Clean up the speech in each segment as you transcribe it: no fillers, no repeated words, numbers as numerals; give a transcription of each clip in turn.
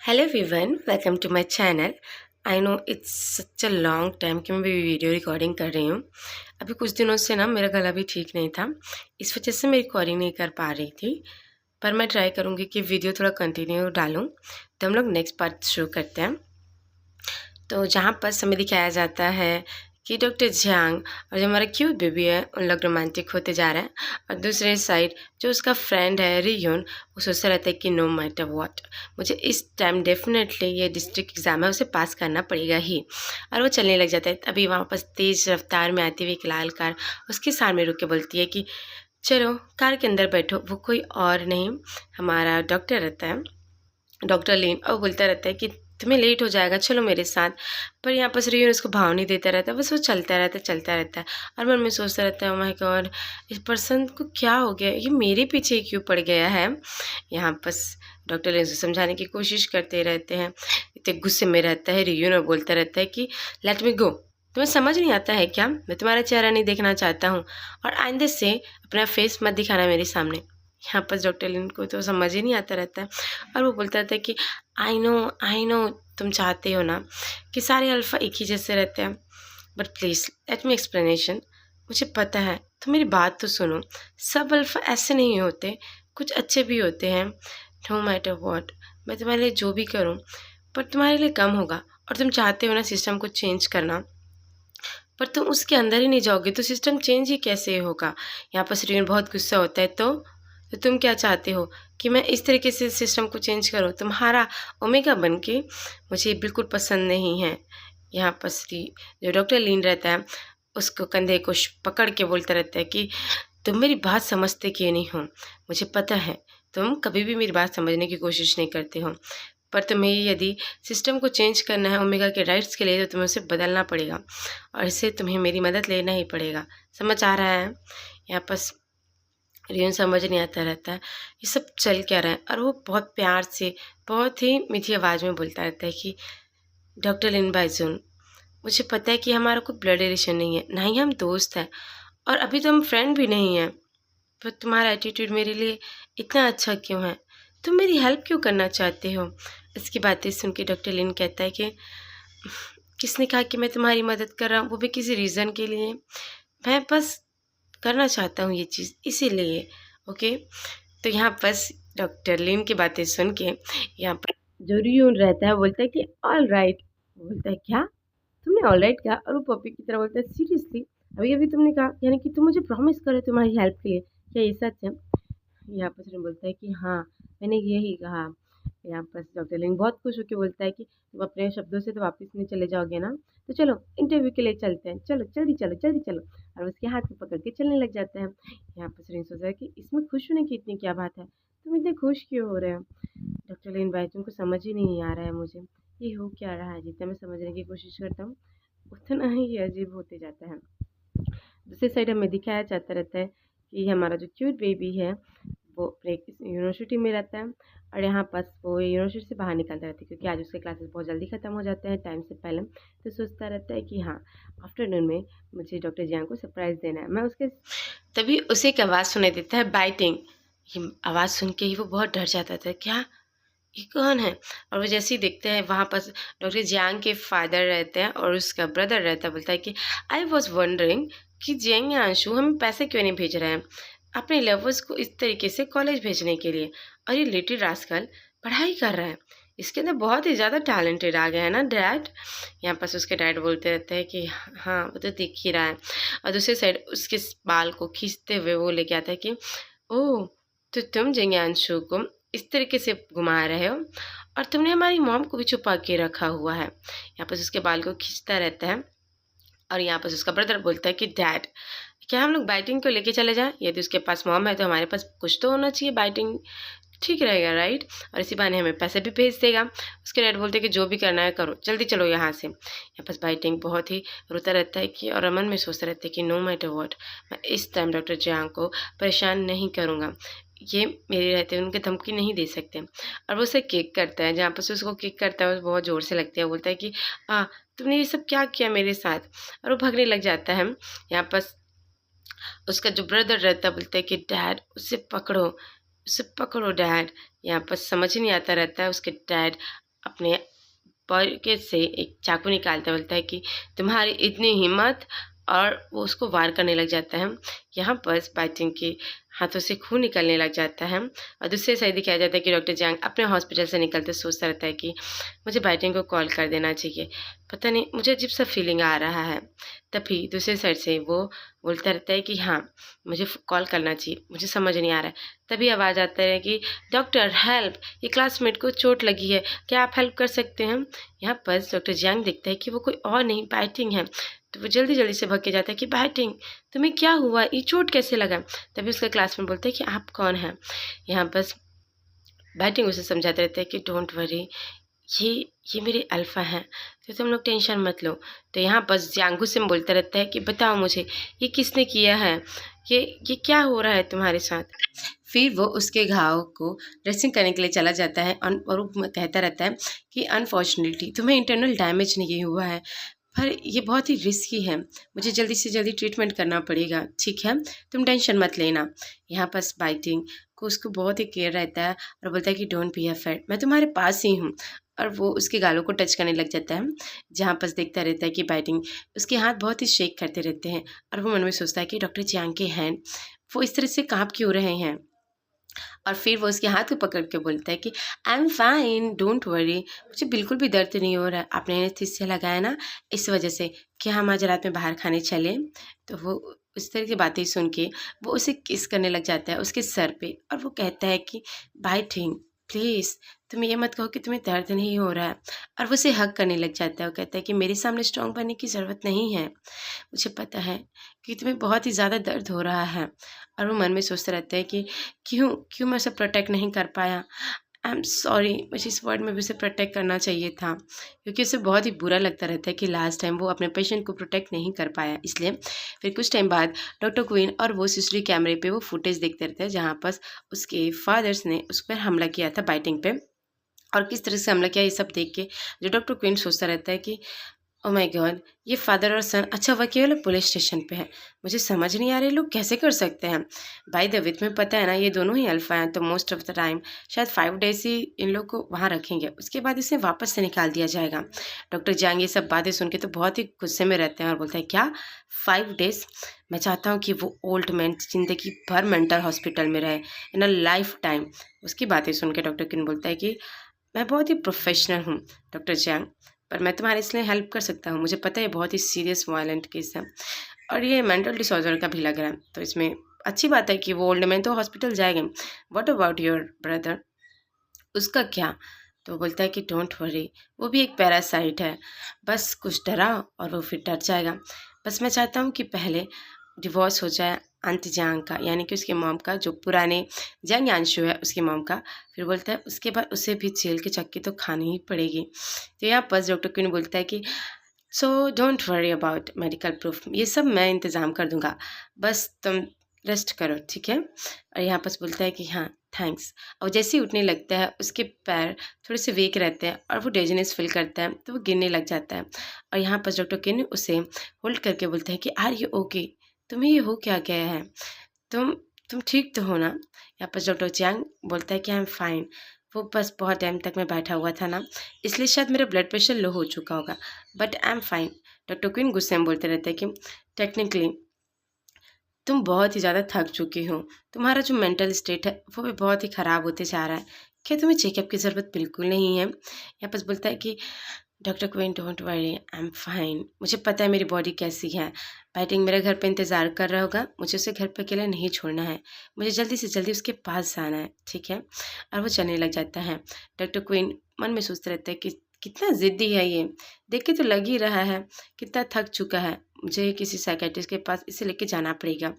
Hello everyone, welcome to my channel. I know it's such a long time कि मैं video recording कर रही हूँ। अभी कुछ दिनों से ना मेरा गला भी ठीक नहीं था, इस वजह से मैं रिकॉर्डिंग नहीं कर पा रही थी। पर मैं ट्राई करूँगी कि वीडियो थोड़ा कंटिन्यू डालूँ। तो हम लोग नेक्स्ट पार्ट शुरू करते हैं। तो जहाँ पर समय दिखाया जाता है कि डॉक्टर जियांग और जो हमारा क्यूट बेबी है उन लोग रोमांटिक होते जा रहे हैं, और दूसरे साइड जो उसका फ्रेंड है रियून, वो सोचता रहता है कि नो मैटर व्हाट, मुझे इस टाइम डेफिनेटली ये डिस्ट्रिक्ट एग्ज़ाम है, उसे पास करना पड़ेगा ही। और वो चलने लग जाता है। अभी वहाँ पास तेज़ रफ्तार में आती हुई एक लाल कार उसके सामने रुक के बोलती है कि चलो कार के अंदर बैठो। वो कोई और नहीं, हमारा डॉक्टर रहता है, डॉक्टर लिन। और वो बोलता रहता है कि तुम्हें लेट हो जाएगा, चलो मेरे साथ। पर यहाँ पर रियून उसको भाव नहीं देता रहता, बस वो चलता रहता है। और मन में सोचता रहता है, ओह माय गॉड, इस पर्सन को क्या हो गया, ये मेरे पीछे क्यों पड़ गया है। यहाँ बस डॉक्टर लिन उसे समझाने की कोशिश करते रहते हैं। इतने गुस्से में रहता है रियून और बोलता रहता है कि लेट मी गो, तुम्हें समझ नहीं आता है क्या, मैं तुम्हारा चेहरा नहीं देखना चाहता हूँ, और आइंदे से अपना फेस मत दिखाना मेरे सामने। यहाँ पर डॉक्टर लिन को तो समझ ही नहीं आता रहता है। और वो बोलता था कि आई नो तुम चाहते हो ना कि सारे अल्फ़ा एक ही जैसे रहते हैं, but please let me explanation. मुझे पता है, तो मेरी बात तो सुनो। सब अल्फ़ा ऐसे नहीं होते, कुछ अच्छे भी होते हैं। नो मैटर वॉट, मैं तुम्हारे लिए जो भी करूँ पर तुम्हारे लिए कम होगा। और तुम चाहते हो ना सिस्टम को चेंज करना, पर तुम उसके अंदर ही नहीं जाओगे तो सिस्टम चेंज ही कैसे होगा। यहाँ पर श्रीन बहुत गुस्सा होता है। तो तुम क्या चाहते हो कि मैं इस तरीके से सिस्टम को चेंज करूँ, तुम्हारा ओमेगा बन के? मुझे बिल्कुल पसंद नहीं है। यहाँ पर श्री जो डॉक्टर लीन रहता है उसको कंधे को पकड़ के बोलता रहता है कि तुम मेरी बात समझते क्यों नहीं हो। मुझे पता है तुम कभी भी मेरी बात समझने की कोशिश नहीं करते हो, पर तुम्हें यदि सिस्टम को चेंज करना है ओमेगा के राइट्स के लिए, तो तुम्हें उसे बदलना पड़ेगा, और इससे तुम्हें मेरी मदद लेना ही पड़ेगा। समझ आ रहा है? यहाँ पर रियन समझ नहीं आता रहता है ये सब चल क्या रहा है। और वो बहुत प्यार से, बहुत ही मीठी आवाज़ में बोलता रहता है कि डॉक्टर लिन बाइजुन, मुझे पता है कि हमारा कोई ब्लड रिलेशन नहीं है, ना ही हम दोस्त हैं, और अभी तो हम फ्रेंड भी नहीं हैं, पर तुम्हारा एटीट्यूड मेरे लिए इतना अच्छा क्यों है? तुम मेरी हेल्प क्यों करना चाहते हो? इसकी बातें सुन के डॉक्टर लिन कहता है कि किसने कहा कि मैं तुम्हारी मदद कर रहा हूँ, वो भी किसी रीज़न के लिए? मैं बस करना चाहता हूँ ये चीज़, इसीलिए। ओके। तो यहाँ बस डॉक्टर लिन की बातें सुन के यहाँ पर जो रियून रहता है बोलता है कि ऑल राइट। बोलता है क्या? तुमने ऑल राइट कहा? और वो पपी की तरह बोलता है सीरियसली, अभी अभी तुमने कहा, यानी कि तुम मुझे प्रॉमिस करो तुम्हारी हेल्प के लिए, क्या ये सच है? यहाँ पर सुन बोलता है कि हाँ, मैंने यही कहा। यहाँ पर डॉक्टर लिंग बहुत खुश होकर बोलता है कि तुम अपने शब्दों से तो वापस नहीं चले जाओगे ना, तो चलो इंटरव्यू के लिए चलते हैं, चलो जल्दी चलो जल्दी चलो। और उसके हाथ को पकड़ के चलने लग जाते हैं। यहाँ पर सुरेंद्र सोचता है कि इसमें खुश होने की इतनी क्या बात है, तुम इतने खुश क्यों हो रहे हो? डॉक्टर लिन भाई तुमको समझ ही नहीं आ रहा है मुझे, ये हो क्या रहा है। जितना मैं समझने की कोशिश करता हूँ उतना ही ये अजीब होते जाता है। दूसरी साइड हमें दिखाया जाता रहता है कि हमारा जो क्यूट बेबी है वो अपने यूनिवर्सिटी में रहता है, और यहाँ पास वो यूनिवर्सिटी से बाहर निकलता रहता है क्योंकि आज उसके क्लासेस बहुत जल्दी ख़त्म हो जाते हैं टाइम से पहले। तो सोचता रहता है कि हाँ, आफ्टरनून में मुझे डॉक्टर जियांग को सरप्राइज़ देना है। मैं उसके तभी उसे एक आवाज़ सुनाई देता है, बाइटिंग। ये आवाज़ सुन के ही वो बहुत डर जाता था, क्या ये कौन है? और वो जैसे ही देखते हैं वहाँ पर डॉक्टर जियांग के फादर रहते हैं और उसका ब्रदर रहता है। बोलता है कि आई वॉज वंडरिंग कि जियांग या अंशु हमें पैसे क्यों नहीं भेज रहे हैं अपने लवर्स को इस तरीके से कॉलेज भेजने के लिए, और ये लिटिल रास्कल पढ़ाई कर रहा है, इसके अंदर बहुत ही ज़्यादा टैलेंटेड आ गया है ना डैड। यहाँ पास उसके डैड बोलते रहते हैं कि हाँ वो तो दिख ही रहा है। और दूसरी साइड उसके बाल को खींचते हुए वो लेके आता है कि ओह, तो तुम जिज्ञांशु को इस तरीके से घुमा रहे हो, और तुमने हमारी मॉम को भी छुपा के रखा हुआ है। यहाँ पर उसके बाल को खींचता रहता है। और यहाँ पर उसका ब्रदर बोलता है कि डैड, क्या हम लोग बाइटिंग को लेके चले जाएं? यदि उसके पास मॉम है तो हमारे पास कुछ तो होना चाहिए, बाइटिंग ठीक रहेगा राइट, और इसी बहाने हमें पैसे भी भेज देगा। उसके डैड बोलते हैं कि जो भी करना है करो, जल्दी चलो यहाँ से। यहाँ पास बाइटिंग बहुत ही रोता रहता है कि, और अमन में सोचता रहता है कि नो मैटर व्हाट, मैं इस टाइम डॉक्टर जियांग को परेशान नहीं करूँगा, ये मेरे रहते उनके धमकी नहीं दे सकते। और वो उसे किक करता है, जहाँ पर से उसको किक करता है वो बहुत ज़ोर से लगती है। बोलता है कि तुमने ये सब क्या किया मेरे साथ, और वो भागने लग जाता है। यहाँ पर उसका जो ब्रदर रहता है बोलता है कि डैड उसे पकड़ो, उसे पकड़ो डैड। यहाँ पर समझ ही नहीं आता रहता है उसके डैड अपने पॉकेट से एक चाकू निकालता बोलता है कि तुम्हारी इतनी हिम्मत, और वो उसको वार करने लग जाता है। यहाँ पर बाइटिंग के हाथों से खून निकलने लग जाता है और दूसरे साइड दिखाया जाता है कि डॉक्टर जियांग अपने हॉस्पिटल से निकलते सोचता रहता है कि मुझे बाइटिंग को कॉल कर देना चाहिए, पता नहीं मुझे अजीब सा फीलिंग आ रहा है। तभी दूसरे साइड से वो बोलता रहता है कि हाँ मुझे कॉल करना चाहिए, मुझे समझ नहीं आ रहा है। तभी आवाज़ आता है कि डॉक्टर हेल्प, ये क्लासमेट को चोट लगी है, क्या आप हेल्प कर सकते हैं। यहाँ पर डॉक्टर जियांग देखता है कि वो कोई और नहीं बाइटिंग है, तो वो जल्दी जल्दी से भाग के जाता है कि बाइटिंग तुम्हें क्या हुआ, ये चोट कैसे लगा। तभी उसका क्लासमेट बोलता है कि आप कौन हैं। यहाँ बस बाइटिंग उसे समझाते रहते हैं कि डोंट वरी, ये ये मेरे अल्फ़ा हैं, तो तुम लोग टेंशन मत लो। तो यहाँ बस जियांग से बोलता रहता है कि बताओ मुझे ये किसने किया है, ये क्या हो रहा है तुम्हारे साथ। फिर वो उसके घाव को ड्रेसिंग करने के लिए चला जाता है और वो कहता रहता है कि अनफॉर्चुनेटली तुम्हें इंटरनल डैमेज नहीं हुआ है, पर ये बहुत ही रिस्की है, मुझे जल्दी से जल्दी ट्रीटमेंट करना पड़ेगा, ठीक है तुम टेंशन मत लेना। यहाँ पर बाइटिंग को उसको बहुत ही केयर रहता है और बोलता है कि डोंट बी अफेर्ड, मैं तुम्हारे पास ही हूँ। और वो उसके गालों को टच करने लग जाता है, जहाँ पर देखता रहता है कि बाइटिंग उसके हाथ बहुत ही शेक करते रहते हैं और वो मन में सोचता है कि डॉक्टर जियांग के हैंड वो इस तरह से काँप क्यों रहे हैं। और फिर वो उसके हाथ को पकड़ के बोलता है कि I am fine don't worry, मुझे बिल्कुल भी दर्द नहीं हो रहा है, आपने एनेस्थीसिया लगाया ना इस वजह से, क्या हम आज रात में बाहर खाने चले। तो वो उस तरह की बातें सुन के वो उसे किस करने लग जाता है उसके सर पे, और वो कहता है कि बाय थिंग प्लीज़ तुम ये मत कहो कि तुम्हें दर्द नहीं हो रहा है। और वो उसे हग करने लग जाता है, वो कहता है कि मेरे सामने स्ट्रॉन्ग बनने की ज़रूरत नहीं है, मुझे पता है कि तुम्हें बहुत ही ज़्यादा दर्द हो रहा है। और वो मन में सोचता रहता है कि क्यों क्यों मैं उसे प्रोटेक्ट नहीं कर पाया, आई एम सॉरी, मुझे इस वर्ड में भी उसे प्रोटेक्ट करना चाहिए था, क्योंकि उसे बहुत ही बुरा लगता रहता है कि लास्ट टाइम वो अपने पेशेंट को प्रोटेक्ट नहीं कर पाया। इसलिए फिर कुछ टाइम बाद डॉक्टर क्वीन और वो सीसीटीवी कैमरे पे वो फुटेज देखते रहते हैं जहाँ पर उसके फादर्स ने उस पर हमला किया था बाइटिंग पे, और किस तरह से हमला किया ये सब देख के जो डॉक्टर क्वीन सोचता रहता है कि ओह माय गॉड, ये फादर और सन अच्छा हुआ केवल पुलिस स्टेशन पे है, मुझे समझ नहीं आ रहा ये लोग कैसे कर सकते हैं। बाय द वे तुम्हें पता है ना ये दोनों ही अल्फा हैं, तो मोस्ट ऑफ द टाइम शायद 5 डेज ही इन लोग को वहाँ रखेंगे, उसके बाद इसे वापस से निकाल दिया जाएगा। डॉक्टर जियांग ये सब बातें सुन के तो बहुत ही गुस्से में रहते हैं और बोलते हैं क्या 5 डेज, मैं चाहता हूँ कि वो ओल्ड मैन जिंदगी भर मेंटल हॉस्पिटल में रहे इन अ लाइफ टाइम। उसकी बातें सुन के डॉक्टर किन बोलता है कि मैं बहुत ही प्रोफेशनल हूँ डॉक्टर जियांग, पर मैं तुम्हारे इसलिए हेल्प कर सकता हूँ, मुझे पता है ये बहुत ही सीरियस वायलेंट केस है और ये मेंटल डिसऑर्डर का भी लग रहा है, तो इसमें अच्छी बात है कि वो ओल्ड मैन तो हॉस्पिटल जाएंगे। व्हाट अबाउट योर ब्रदर, उसका क्या। तो बोलता है कि डोंट वरी, वो भी एक पैरासाइट है, बस कुछ डराओ और वो फिर डर जाएगा। बस मैं चाहता हूँ कि पहले डिवोर्स हो जाए आंटी जांग का, यानी कि उसके मॉम का, जो पुराने जंग यांशु है उसकी मॉम का। फिर बोलता है उसके बाद उसे भी जेल की चक्की तो खानी ही पड़ेगी। तो यहाँ पर डॉक्टर क्वीन बोलता है कि so don't worry about medical proof, ये सब मैं इंतज़ाम कर दूंगा, बस तुम रेस्ट करो ठीक है। और यहाँ पर बोलता है कि हाँ थैंक्स। और जैसे ही उठने लगता है उसके पैर थोड़े से वीक रहते हैं और वो डेजीनेस फील करता है, तो वो गिरने लग जाता है। और यहाँ पर डॉक्टर किन उसे होल्ड करके बोलता है कि आर यू ओके, तुम्हें ये हो क्या गया है, तुम तुम ठीक तो हो ना। यहाँ पर डॉक्टर चियांग बोलता है कि आई एम फाइन, वो बस बहुत टाइम तक मैं बैठा हुआ था ना, इसलिए शायद मेरा ब्लड प्रेशर लो हो चुका होगा, but I am fine. Doctor queen गुस्से में बोलते रहते हैं कि टेक्निकली तुम बहुत ही ज़्यादा थक चुकी हो, तुम्हारा जो मेंटल स्टेट है वो भी बहुत ही ख़राब होते जा रहा है, क्या तुम्हें चेकअप की ज़रूरत बिल्कुल नहीं है। यहाँ पर बोलता है कि doctor queen don't worry I am fine, मुझे पता है मेरी बॉडी कैसी है, बाइटिंग मेरे घर पे इंतज़ार कर रहा होगा, मुझे उसे घर पे अकेले नहीं छोड़ना है, मुझे जल्दी से जल्दी उसके पास जाना है ठीक है। और वो चलने लग जाता है। डॉक्टर क्वीन मन में सोचते रहता है कि कितना ज़िद्दी है ये, देख के तो लग ही रहा है कितना थक चुका है, मुझे किसी साइकेट्रिस्ट के पास इसे लेके जाना पड़ेगा,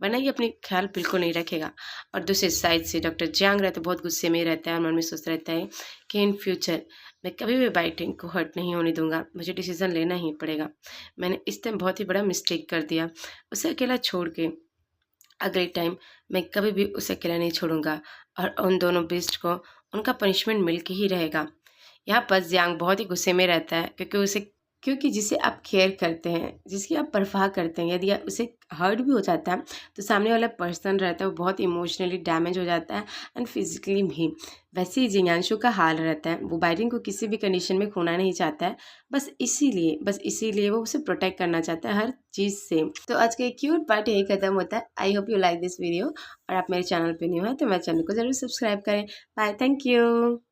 वरना ये अपनी ख्याल बिल्कुल नहीं रखेगा। और दूसरे साइड से डॉक्टर जियांग रहता है बहुत गुस्से में रहता है और मन में सोचता रहता है कि इन फ्यूचर मैं कभी भी बाइटिंग को हर्ट नहीं होने दूंगा, मुझे डिसीज़न लेना ही पड़ेगा। मैंने इस टाइम बहुत ही बड़ा मिस्टेक कर दिया, उसे अकेला छोड़ के, अगले टाइम मैं कभी भी उसे अकेला नहीं छोड़ूंगा और उन दोनों बेस्ट को उनका पनिशमेंट मिल के ही रहेगा। यहाँ पर जियांग बहुत ही गुस्से में रहता है क्योंकि उसे क्योंकि जिसे आप केयर करते हैं, जिसकी आप परवाह करते हैं, यदि उसे हर्ट भी हो जाता है तो सामने वाला पर्सन रहता है वो बहुत इमोशनली डैमेज हो जाता है एंड फिजिकली भी। वैसे ही जिज्ञांशु का हाल रहता है, वो बाइडन को किसी भी कंडीशन में खोना नहीं चाहता है, बस इसीलिए वो उसे प्रोटेक्ट करना चाहता है हर चीज़ से। तो आज का क्यूट पार्ट यही खत्म होता है। I hope you like this video. और आप मेरे चैनल पे न्यू है तो मेरे चैनल को ज़रूर सब्सक्राइब करें। Bye, thank you.